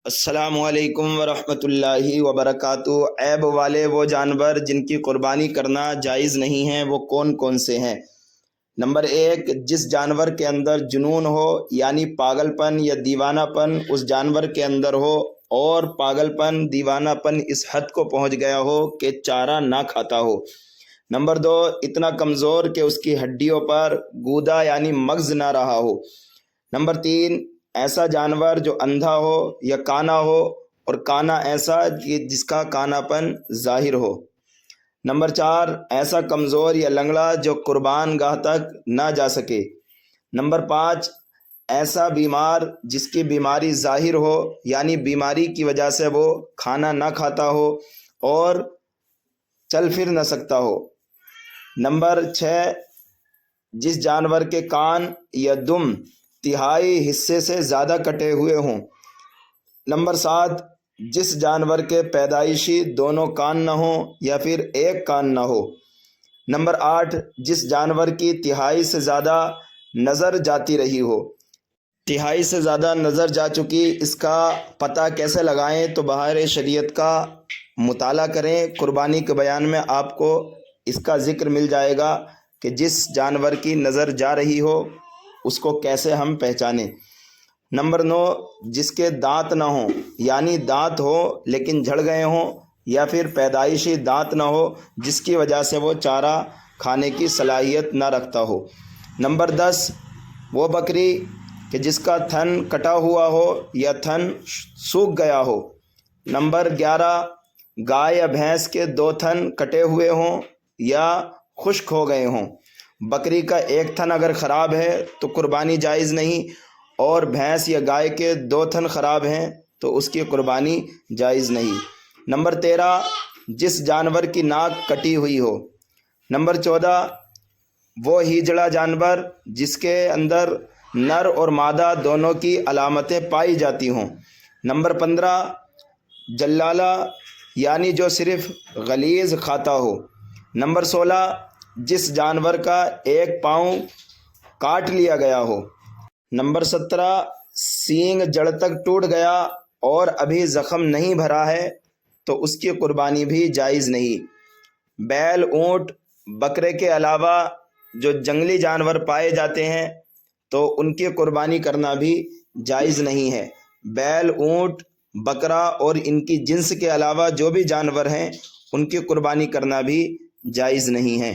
السلام علیکم ورحمۃ اللہ وبرکاتہ۔ عیب والے وہ جانور جن کی قربانی کرنا جائز نہیں ہے وہ کون کون سے ہیں؟ نمبر 1، جس جانور کے اندر جنون ہو یعنی پاگل پن یا دیوانہ پن اس جانور کے اندر ہو، اور پاگل پن دیوانہ پن اس حد کو پہنچ گیا ہو کہ چارہ نہ کھاتا ہو۔ نمبر 2، اتنا کمزور کہ اس کی ہڈیوں پر گودا یعنی مغز نہ رہا ہو۔ نمبر 3، ایسا جانور جو اندھا ہو یا کانا ہو، اور کانا ایسا کہ جس کا کانا پن ظاہر ہو۔ نمبر 4، ایسا کمزور یا لنگڑا جو قربان گاہ تک نہ جا سکے۔ نمبر 5، ایسا بیمار جس کی بیماری ظاہر ہو یعنی بیماری کی وجہ سے وہ کھانا نہ کھاتا ہو اور چل پھر نہ سکتا ہو۔ نمبر 6، جس جانور کے کان یا دم تہائی حصے سے زیادہ کٹے ہوئے ہوں۔ نمبر 7، جس جانور کے پیدائشی دونوں کان نہ ہوں یا پھر ایک کان نہ ہو۔ نمبر 8، جس جانور کی تہائی سے زیادہ نظر جاتی رہی ہو۔ تہائی سے زیادہ نظر جا چکی، اس کا پتہ کیسے لگائیں؟ تو بہار شریعت کا مطالعہ کریں، قربانی کے بیان میں آپ کو اس کا ذکر مل جائے گا کہ جس جانور کی نظر جا رہی ہو اس کو کیسے ہم پہچانیں۔ نمبر 9، جس کے دانت نہ ہوں یعنی دانت ہو لیکن جھڑ گئے ہوں، یا پھر پیدائشی دانت نہ ہو جس کی وجہ سے وہ چارہ کھانے کی صلاحیت نہ رکھتا ہو۔ نمبر 10، وہ بکری کہ جس کا تھن کٹا ہوا ہو یا تھن سوکھ گیا ہو۔ نمبر 11، گائے یا بھینس کے 2 تھن کٹے ہوئے ہوں یا خشک ہو گئے ہوں۔ بکری کا ایک تھن اگر خراب ہے تو قربانی جائز نہیں، اور بھینس یا گائے کے 2 تھن خراب ہیں تو اس کی قربانی جائز نہیں۔ نمبر 13، جس جانور کی ناک کٹی ہوئی ہو۔ نمبر 14، وہ ہیجڑا جانور جس کے اندر نر اور مادہ دونوں کی علامتیں پائی جاتی ہوں۔ نمبر 15، جلالہ یعنی جو صرف غلیظ کھاتا ہو۔ نمبر 16، جس جانور کا ایک پاؤں کاٹ لیا گیا ہو۔ نمبر 17، سینگ جڑ تک ٹوٹ گیا اور ابھی زخم نہیں بھرا ہے تو اس کی قربانی بھی جائز نہیں۔ بیل، اونٹ، بکرے کے علاوہ جو جنگلی جانور پائے جاتے ہیں تو ان کی قربانی کرنا بھی جائز نہیں ہے۔ بیل، اونٹ، بکرا اور ان کی جنس کے علاوہ جو بھی جانور ہیں ان کی قربانی کرنا بھی جائز نہیں ہے۔